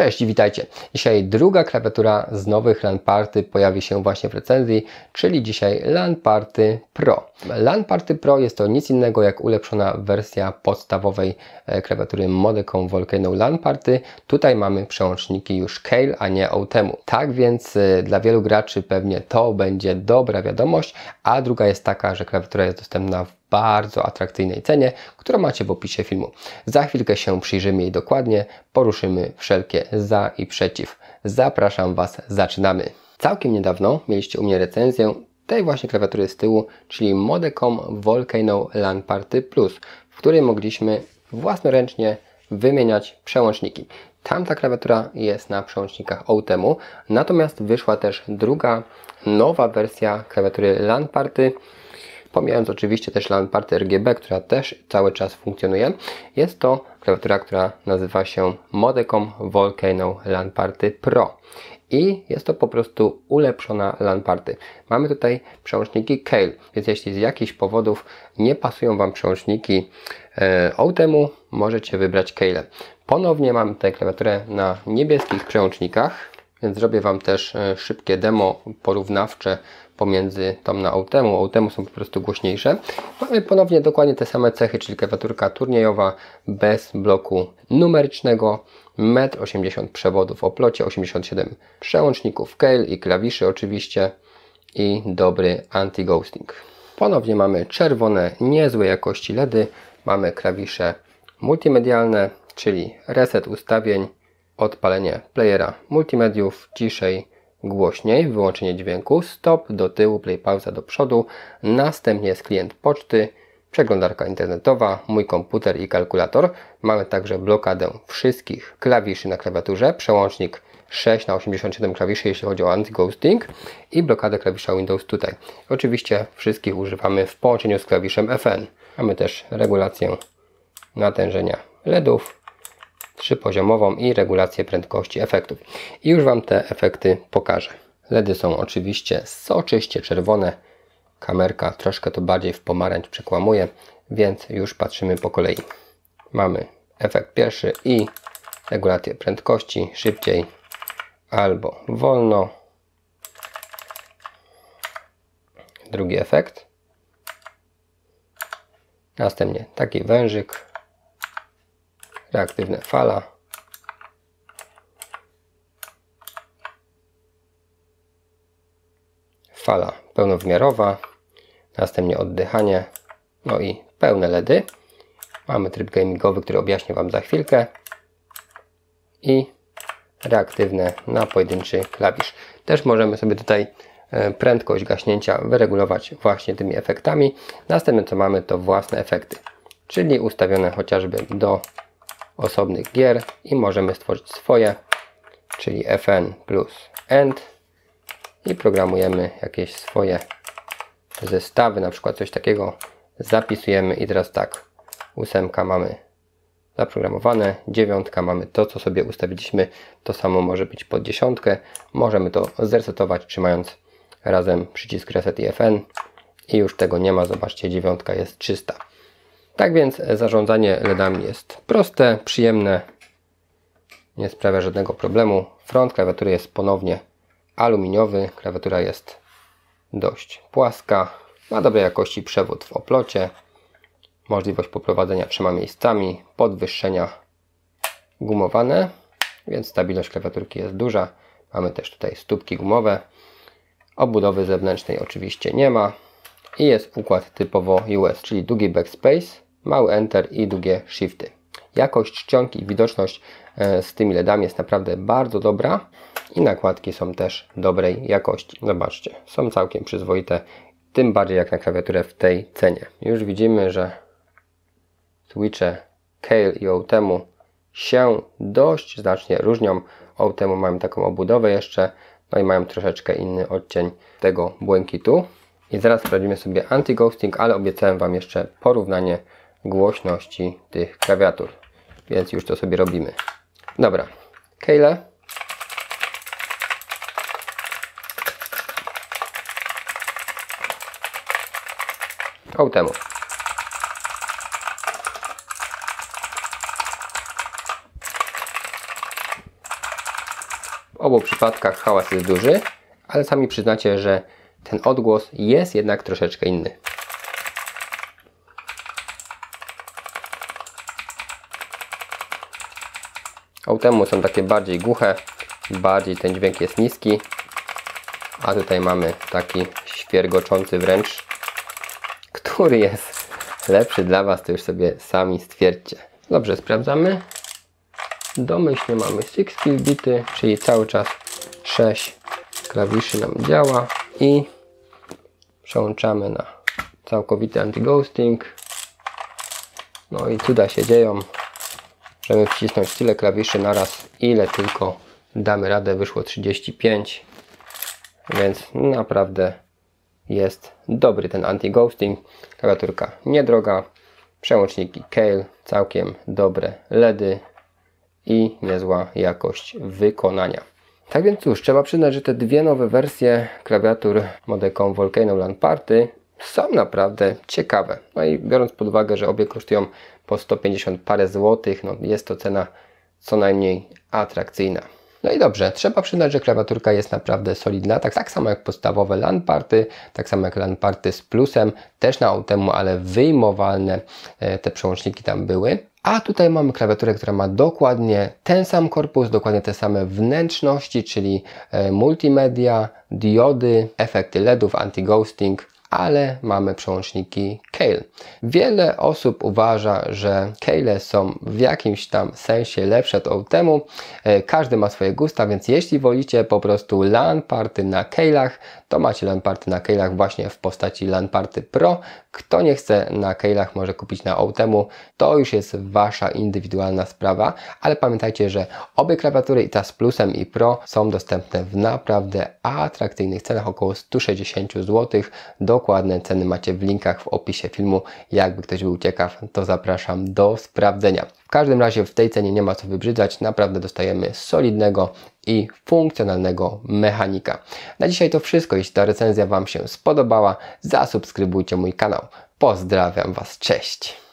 Cześć, witajcie. Dzisiaj druga klawiatura z nowych LAN Party pojawi się właśnie w recenzji, czyli dzisiaj LAN Party Pro. LAN Party Pro jest to nic innego jak ulepszona wersja podstawowej klawiatury Modecom Volcano LAN Party. Tutaj mamy przełączniki już Keil, a nie Outemu. Tak więc dla wielu graczy pewnie to będzie dobra wiadomość, a druga jest taka, że klawiatura jest dostępna w bardzo atrakcyjnej cenie, którą macie w opisie filmu. Za chwilkę się przyjrzymy jej dokładnie, poruszymy wszelkie za i przeciw. Zapraszam Was, zaczynamy. Całkiem niedawno mieliście u mnie recenzję tej właśnie klawiatury z tyłu, czyli Modecom Volcano LAN Party Plus, w której mogliśmy własnoręcznie wymieniać przełączniki. Tamta klawiatura jest na przełącznikach Outemu, natomiast wyszła też druga, nowa wersja klawiatury LAN Party, pomijając oczywiście też LAN Party RGB, która też cały czas funkcjonuje. Jest to klawiatura, która nazywa się Modecom Volcano LAN Party Pro. I jest to po prostu ulepszona LAN Party. Mamy tutaj przełączniki Keil, więc jeśli z jakichś powodów nie pasują Wam przełączniki Outemu, możecie wybrać Keile. Ponownie mamy tutaj klawiaturę na niebieskich przełącznikach, więc zrobię Wam też szybkie demo porównawcze pomiędzy tą na Outemu. Outemu są po prostu głośniejsze. Mamy ponownie dokładnie te same cechy, czyli klawiaturka turniejowa bez bloku numerycznego, 1,80 m przewodów o plocie, 87 przełączników Keil i klawiszy oczywiście i dobry anti-ghosting. Ponownie mamy czerwone, niezłej jakości LEDy, mamy klawisze multimedialne, czyli reset ustawień, odpalenie playera multimediów, ciszej, głośniej, wyłączenie dźwięku, stop do tyłu, play, pauza do przodu, następnie jest klient poczty, przeglądarka internetowa, mój komputer i kalkulator. Mamy także blokadę wszystkich klawiszy na klawiaturze, przełącznik 6/87 klawiszy, jeśli chodzi o anti-ghosting i blokadę klawisza Windows tutaj. Oczywiście wszystkich używamy w połączeniu z klawiszem FN. Mamy też regulację natężenia LEDów, trzypoziomową i regulację prędkości efektów. I już Wam te efekty pokażę. LEDy są oczywiście soczyście czerwone. Kamerka troszkę to bardziej w pomarańcz przekłamuje, więc już patrzymy po kolei. Mamy efekt pierwszy i regulację prędkości, szybciej albo wolno. Drugi efekt. Następnie taki wężyk. Reaktywna fala. Fala pełnowymiarowa. Następnie oddychanie. No i pełne LEDy. Mamy tryb gamingowy, który objaśnię Wam za chwilkę. I reaktywne na pojedynczy klawisz. Też możemy sobie tutaj prędkość gaśnięcia wyregulować właśnie tymi efektami. Następnie co mamy, to własne efekty, czyli ustawione chociażby do osobnych gier i możemy stworzyć swoje, czyli FN plus END i programujemy jakieś swoje zestawy, na przykład coś takiego zapisujemy i teraz tak, 8 mamy zaprogramowane, 9 mamy to, co sobie ustawiliśmy, to samo może być pod 10, możemy to zresetować trzymając razem przycisk reset i FN i już tego nie ma, zobaczcie, 9 jest czysta. Tak więc zarządzanie LEDami jest proste, przyjemne, nie sprawia żadnego problemu. Front klawiatury jest ponownie aluminiowy, klawiatura jest dość płaska, ma dobrej jakości przewód w oplocie, możliwość poprowadzenia 3 miejscami, podwyższenia gumowane, więc stabilność klawiaturki jest duża. Mamy też tutaj stópki gumowe, obudowy zewnętrznej oczywiście nie ma i jest układ typowo US, czyli długi backspace, mały Enter i długie Shifty. Jakość czcionki i widoczność z tymi LEDami jest naprawdę bardzo dobra i nakładki są też dobrej jakości. Zobaczcie, są całkiem przyzwoite, tym bardziej jak na klawiaturę w tej cenie. Już widzimy, że switche Keil i Outemu się dość znacznie różnią. Outemu mają taką obudowę jeszcze, no i mają troszeczkę inny odcień tego błękitu. I zaraz sprawdzimy sobie anti-ghosting, ale obiecałem Wam jeszcze porównanie głośności tych klawiatur, więc już to sobie robimy. Dobra, Keile. Outemu. obu przypadkach hałas jest duży, ale sami przyznacie, że ten odgłos jest jednak troszeczkę inny. Outemu są takie bardziej głuche, bardziej ten dźwięk jest niski, a tutaj mamy taki świergoczący wręcz, który jest lepszy dla Was, to już sobie sami stwierdźcie. Dobrze, sprawdzamy. Domyślnie mamy 6 kill bity, czyli cały czas 6 klawiszy nam działa i przełączamy na całkowity anti-ghosting. No i cuda się dzieją. Możemy wcisnąć tyle klawiszy naraz, ile tylko damy radę. Wyszło 35, więc naprawdę jest dobry ten anti-ghosting. Klawiaturka niedroga, przełączniki Kailh, całkiem dobre LEDy i niezła jakość wykonania. Tak więc cóż, trzeba przyznać, że te dwie nowe wersje klawiatur Modecon Volcano LAN Party są naprawdę ciekawe. No i biorąc pod uwagę, że obie kosztują po 150 parę złotych, no jest to cena co najmniej atrakcyjna. No i dobrze, trzeba przyznać, że klawiaturka jest naprawdę solidna, tak samo jak podstawowe LAN Party, tak samo jak LAN Party z plusem, też na Outemu, ale wyjmowalne te przełączniki tam były. A tutaj mamy klawiaturę, która ma dokładnie ten sam korpus, dokładnie te same wnętrzności, czyli multimedia, diody, efekty LEDów, anti-ghosting, ale mamy przełączniki Kailh. Wiele osób uważa, że Kailh są w jakimś tam sensie lepsze od Outemu. Każdy ma swoje gusta, więc jeśli wolicie po prostu LAN Party na Kailhach, to macie LAN Party na Kailhach właśnie w postaci LAN Party Pro. Kto nie chce na Kailhach, może kupić na Outemu. To już jest Wasza indywidualna sprawa, ale pamiętajcie, że obie klawiatury, i ta z plusem i Pro, są dostępne w naprawdę atrakcyjnych cenach, około 160 zł. Dokładne ceny macie w linkach w opisie filmu. Jakby ktoś był ciekaw, to zapraszam do sprawdzenia. W każdym razie w tej cenie nie ma co wybrzydzać. Naprawdę dostajemy solidnego i funkcjonalnego mechanika. Na dzisiaj to wszystko. Jeśli ta recenzja Wam się spodobała, zasubskrybujcie mój kanał. Pozdrawiam Was, cześć!